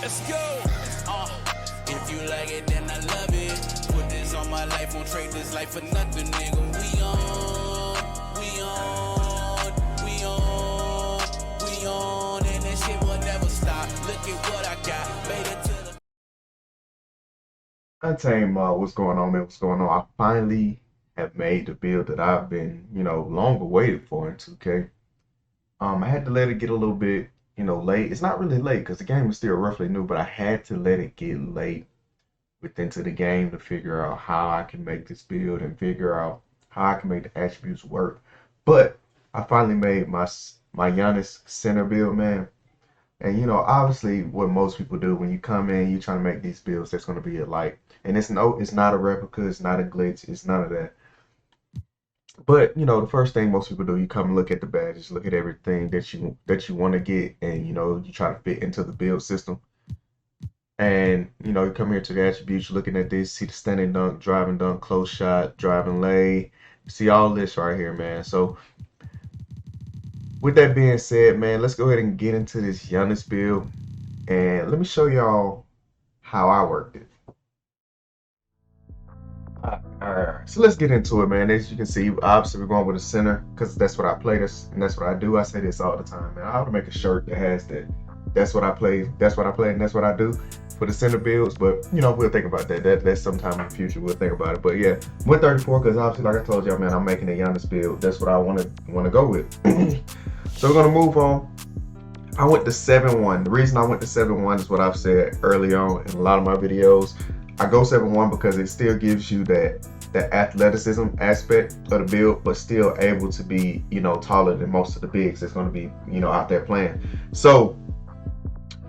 Let's go. If you like it, then I love it. Put this on my life, won't trade this life for nothing, nigga. We on, and this shit will never stop. Look at what I got, made it to the. Untamed, what's going on, man? What's going on? I finally have made the build that I've been, long awaited for in 2K. I had to let it get a little bit, late. It's not really late because the game is still roughly new, but I had to let it get late into the game to figure out how I can make this build and figure out how I can make the attributes work. But I finally made my Giannis center build, man. And obviously what most people do when you come in, you're trying to make these builds that's going to be a light. And it's not a replica, it's not a glitch, it's none of that. But the first thing most people do, you come and look at the badges, look at everything that you want to get, and you try to fit into the build system. And you come here to the attributes, you're looking at this, see the standing dunk, driving dunk, close shot, driving lay. You see all this right here, man. So with that being said, man, let's go ahead and get into this Giannis build, and let me show y'all how I worked it. Alright, so let's get into it, man. As you can see, obviously we're going with a center because that's what I play, and that's what I do. I say this all the time, man. I ought to make a shirt that has that. That's what I play, and that's what I do for the center builds. But we'll think about that. That's sometime in the future. We'll think about it. But yeah, 134 because obviously, like I told y'all, man, I'm making a Giannis build. That's what I want to go with. So we're gonna move on. I went to 7-1. The reason I went to 7-1 is what I've said early on in a lot of my videos. I go 7-1 because it still gives you that athleticism aspect of the build, but still able to be, taller than most of the bigs that's going to be, out there playing. So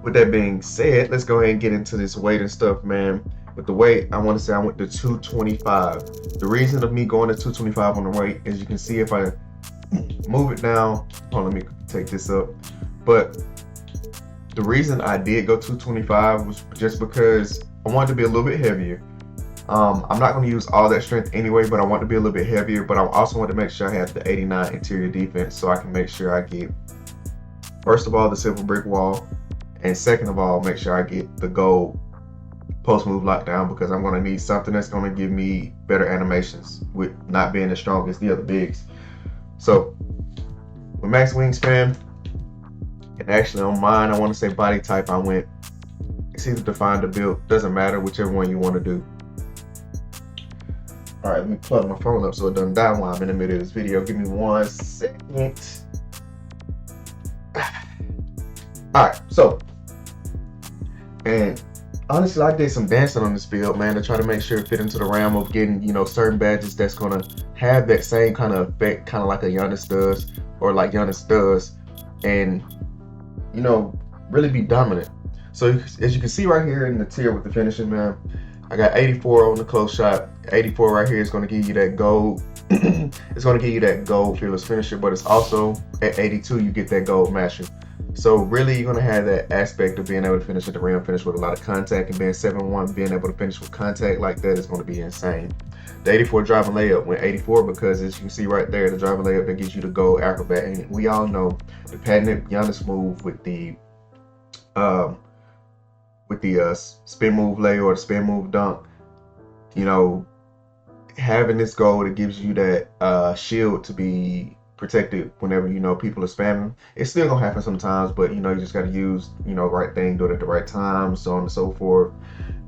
with that being said, let's go ahead and get into this weight and stuff, man. With the weight, I want to say I went to 225. The reason of me going to 225 on the weight, as you can see, if I move it down, hold on, let me take this up. But the reason I did go 225 was just because I wanted to be a little bit heavier. I'm not going to use all that strength anyway, but I want to be a little bit heavier. But I also want to make sure I have the 89 interior defense so I can make sure I get, first of all, the silver brick wall. And second of all, make sure I get the gold post move lockdown, because I'm going to need something that's going to give me better animations with not being as strong as the other bigs. So with max wingspan, and actually on mine, I want to say body type, I went, it's either define the build, doesn't matter, whichever one you want to do. All right, let me plug my phone up so it doesn't die while I'm in the middle of this video. Give me 1 second. All right, so, and honestly, I did some dancing on this build, man, to try to make sure it fit into the realm of getting, certain badges that's gonna have that same kind of effect, kind of like a Giannis does, or like Giannis does, and really be dominant. So as you can see right here in the tier with the finishing, man, I got 84 on the close shot. 84 right here is going to give you that gold. It's going to give you that gold fearless finisher, but it's also at 82 you get that gold masher. So really you're going to have that aspect of being able to finish at the rim, finish with a lot of contact, and being 7-1, being able to finish with contact like that is going to be insane. The 84 driving layup went 84 because, as you can see right there, the driving layup that gives you the gold acrobat. And we all know the patented Giannis move with the spin move lay or the spin move dunk. Having this gold, it gives you that shield to be protected whenever people are spamming. It's still gonna happen sometimes, but you just got to use right thing, do it at the right time, so on and so forth.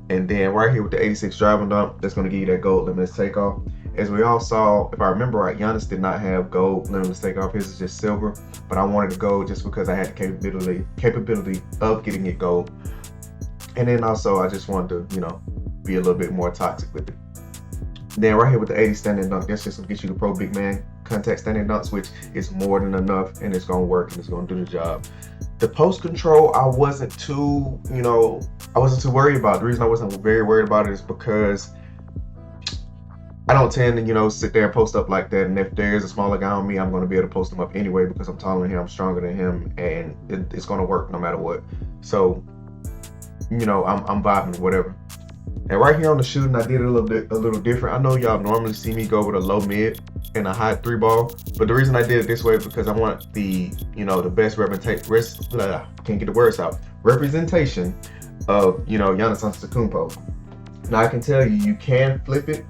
And then right here with the 86 driving dunk, that's gonna give you that gold limitless takeoff. As we all saw, if I remember right, Giannis did not have gold limitless takeoff. His is just silver, but I wanted to gold just because I had the capability of getting it gold. And then also I just wanted to be a little bit more toxic with it. Then right here with the 80 standing dunk, that's just gonna get you the pro big man contact standing dunks, which is more than enough, and it's gonna work and it's gonna do the job. The post control, I wasn't too worried about. The reason I wasn't very worried about it is because I don't tend to sit there and post up like that. And if there's a smaller guy on me, I'm gonna be able to post him up anyway because I'm taller than him, I'm stronger than him, and it's gonna work no matter what. So I'm vibing, whatever. And right here on the shooting, I did it a little different. I know y'all normally see me go with a low mid and a high 3-ball, but the reason I did it this way is because I want the best representation of, you know, Giannis Antetokounmpo. Now I can tell you, you can flip it,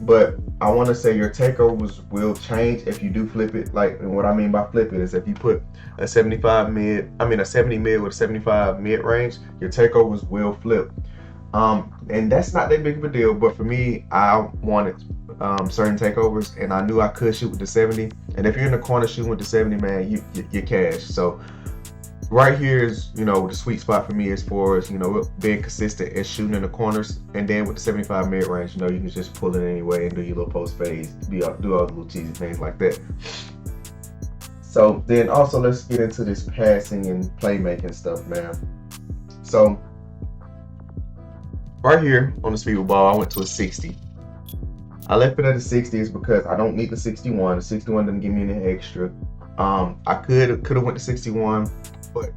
but I want to say your takeovers will change if you do flip it. Like, and what I mean by flip it is if you put a 75 mid, I mean a 70 mid with a 75 mid range, your takeovers will flip. And that's not that big of a deal, but for me, I wanted certain takeovers, and I knew I could shoot with the 70. And if you're in the corner shooting with the 70, man, you're cash. So right here is, you know, the sweet spot for me as far as, you know, being consistent and shooting in the corners. And then with the 75 mid range, you know, you can just pull it anyway and do your little post fades, do all the little cheesy things like that. So then also let's get into this passing and playmaking stuff, man. So right here on the speed with ball, I went to a 60. I left it at a 60 is because I don't need the 61. The 61 doesn't give me any extra. I could have went to 61, but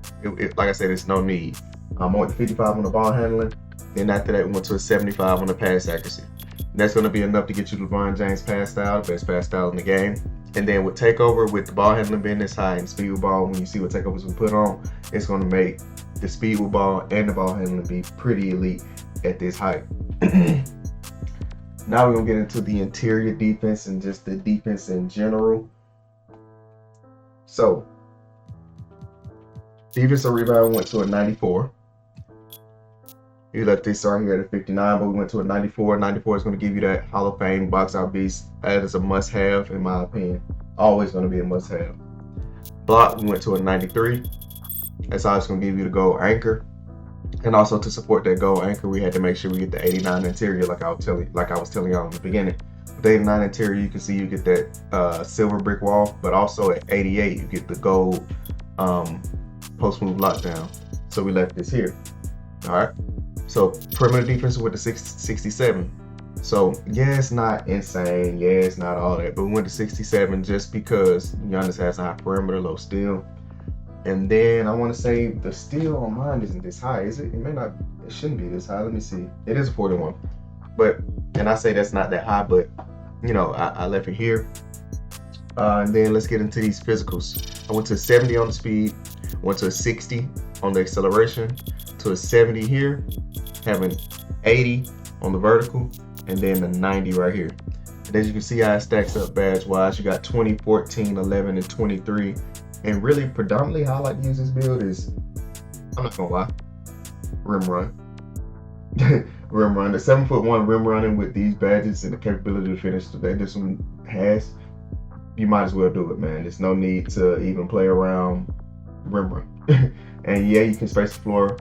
like I said, it's no need. I went to 55 on the ball handling. Then after that, we went to a 75 on the pass accuracy. And that's going to be enough to get you LeBron James pass style, the best pass style in the game. And then with takeover, with the ball handling being this high and speed with ball, when you see what takeovers we put on, it's going to make the speed with ball and the ball handling be pretty elite at this height. Now we're going to get into the interior defense and just the defense in general. So, defensive rebound went to a 94. We left this right here at a 59, but we went to a 94. 94 is going to give you that Hall of Fame box out beast. That is a must-have, in my opinion. Always going to be a must-have. Block, we went to a 93. That's always going to give you the gold anchor. And also to support that gold anchor, we had to make sure we get the 89 interior, like I was telling y'all in the beginning. With the 89 interior, you can see you get that silver brick wall, but also at 88, you get the gold post move lockdown. So we left this here. All right. So perimeter defense with the 67. So yeah, it's not insane. Yeah, it's not all that, but we went to 67 just because Giannis has a high perimeter, low steal. And then I want to say the steal on mine isn't this high, is it? It shouldn't be this high. Let me see. It is 41. But, and I say that's not that high, but, you know, I left it here. And then let's get into these physicals. I went to a 70 on the speed, went to a 60 on the acceleration, to a 70 here, having 80 on the vertical, and then the 90 right here. And as you can see how it stacks up badge-wise, you got 20, 14, 11, and 23. And really, predominantly how I like to use this build is, I'm not gonna lie, rim run. Rim run. The 7'1" rim running with these badges and the capability to finish that this one has, you might as well do it, man. There's no need to even play around rim run. And yeah, you can space the floor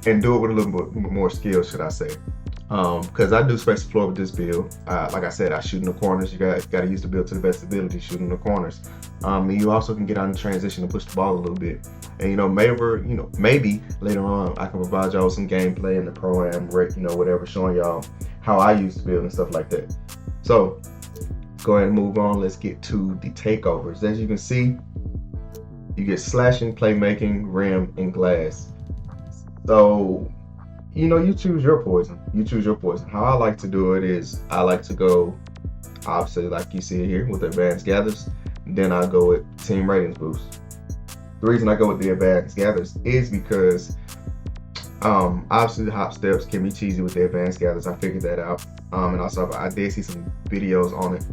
and do it with a little bit more skill, should I say. Because I do space the floor with this build. Like I said, I shoot in the corners. You got to use the build to the best ability, shooting in the corners. And you also can get out in transition and push the ball a little bit. And maybe later on I can provide y'all with some gameplay in the pro-am, whatever, showing y'all how I use the build and stuff like that. So let's go ahead and move on. Let's get to the takeovers. As you can see, you get slashing, playmaking, rim, and glass. So you choose your poison. How I like to do it is I like to go, obviously, like you see it here with advanced gathers. Then I go with team ratings boost. The reason I go with the advanced gathers is because obviously the hop steps can be cheesy with the advanced gathers. I figured that out. And also I did see some videos on it,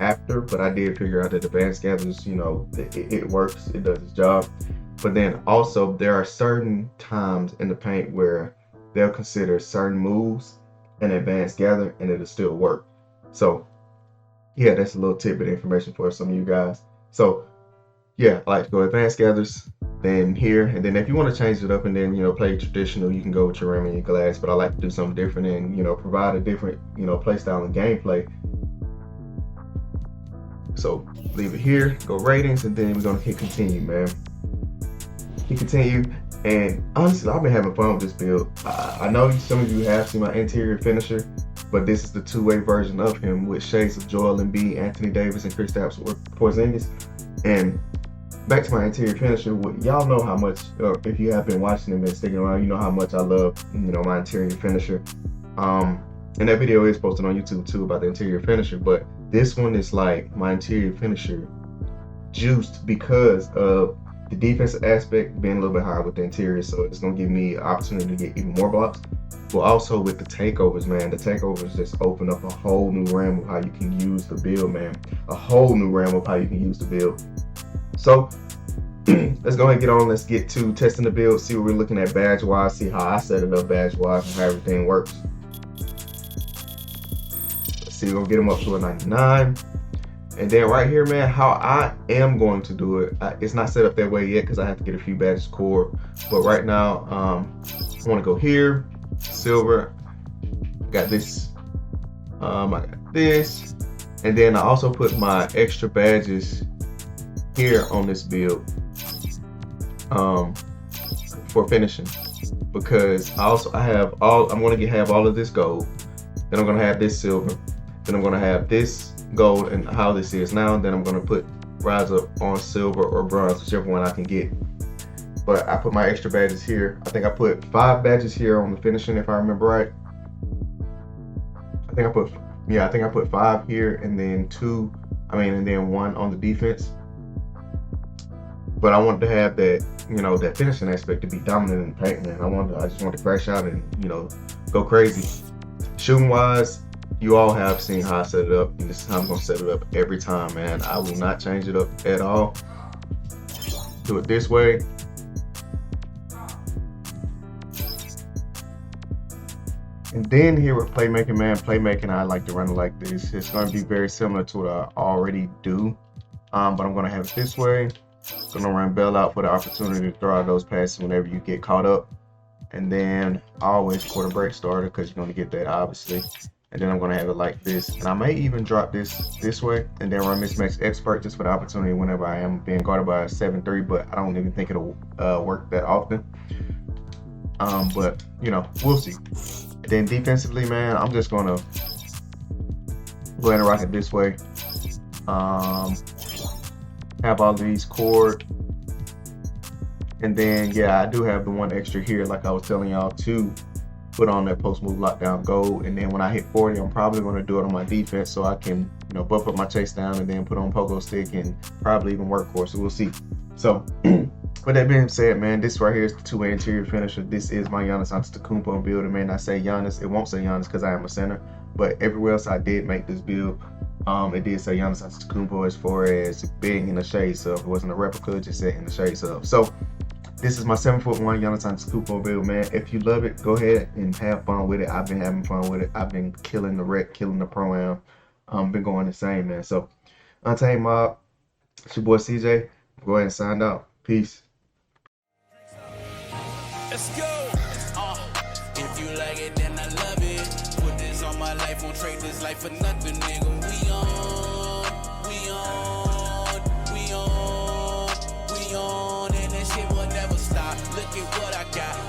after, but I did figure out that advanced gathers, it works, it does its job. But then also there are certain times in the paint where they'll consider certain moves an advanced gather and it'll still work. So yeah, that's a little tidbit of information for some of you guys. So yeah, I like to go advanced gathers, then here, and then if you want to change it up and then play traditional, you can go with your rim and your glass. But I like to do something different and provide a different play style and gameplay. So leave it here, go ratings, and then we're gonna hit continue, man. Hit continue, and honestly, I've been having fun with this build. I know some of you have seen my interior finisher, but this is the two-way version of him with shades of Joel Embiid, Anthony Davis, and Kristaps Porzingis. And back to my interior finisher, y'all know how much, if you have been watching and been sticking around, you know how much I love, my interior finisher. And that video is posted on YouTube too about the interior finisher, but this one is like my interior finisher juiced because of The defensive aspect being a little bit higher with the interior, so it's gonna give me an opportunity to get even more blocks. But also with the takeovers, man, the takeovers just open up a whole new realm of how you can use the build, man. A whole new realm of how you can use the build. So let's go ahead and get on. Let's get to testing the build, see what we're looking at badge wise, see how I set it up badge wise and how everything works. Let's see, we're gonna get them up to a 99. And then right here, man, how I am going to do it, it's not set up that way yet because I have to get a few badges core. But right now, I want to go here, silver. Got this. I got this, and then I also put my extra badges here on this build for finishing, because I have all. I'm going to have all of this gold. Then I'm going to have this silver. Then I'm going to have this gold and how this is now. Then I'm going to put rise up on silver or bronze, whichever one I can get. But I put my extra badges here. I think I put 5 badges here on the finishing, if I remember right. I think I put 5 here and then 1 on the defense. But I wanted to have that, that finishing aspect to be dominant in the paint, man. I just wanted to crash out and, go crazy. Shooting wise, you all have seen how I set it up, and this is how I'm gonna set it up every time, man. I will not change it up at all. Do it this way. And then here with playmaking, man, I like to run it like this. It's gonna be very similar to what I already do, but I'm gonna have it this way. I'm gonna run bail out for the opportunity to throw out those passes whenever you get caught up. And then always quarter break starter, because you're gonna get that obviously. And then I'm gonna have it like this, and I may even drop this way and then run mismatch expert just for the opportunity whenever I am being guarded by a 7-3, but I don't even think it'll work that often. But we'll see. And then defensively, man, I'm just gonna go ahead and rock it this way. Have all of these cord, and then I do have the one extra here, like I was telling y'all, to put on that post move lockdown gold. And then when I hit 40, I'm probably going to do it on my defense, so I can buff up my chase down and then put on pogo stick and probably even workhorse. So we'll see. So with that being said, man, this right here is the 2-way interior finisher. This is my Giannis Antetokounmpo build. It may not say Giannis, it won't say Giannis because I am a center, but everywhere else I did make this build, it did say Giannis Antetokounmpo as far as being in the shades of. It wasn't a replica, it just said in the shades of. So this is my 7'1" Giannis Antetokounmpo build, man. If you love it, go ahead and have fun with it. I've been having fun with it. I've been killing the rec, killing the pro-am. Been going insane, man. So, Untamed Mob, it's your boy CJ. Go ahead and sign out. Peace. Let's go. If you like it, then I love it. Put this on my life, won't trade this life for nothing, nigga. We on, and that shit will never stop. Look at what I got.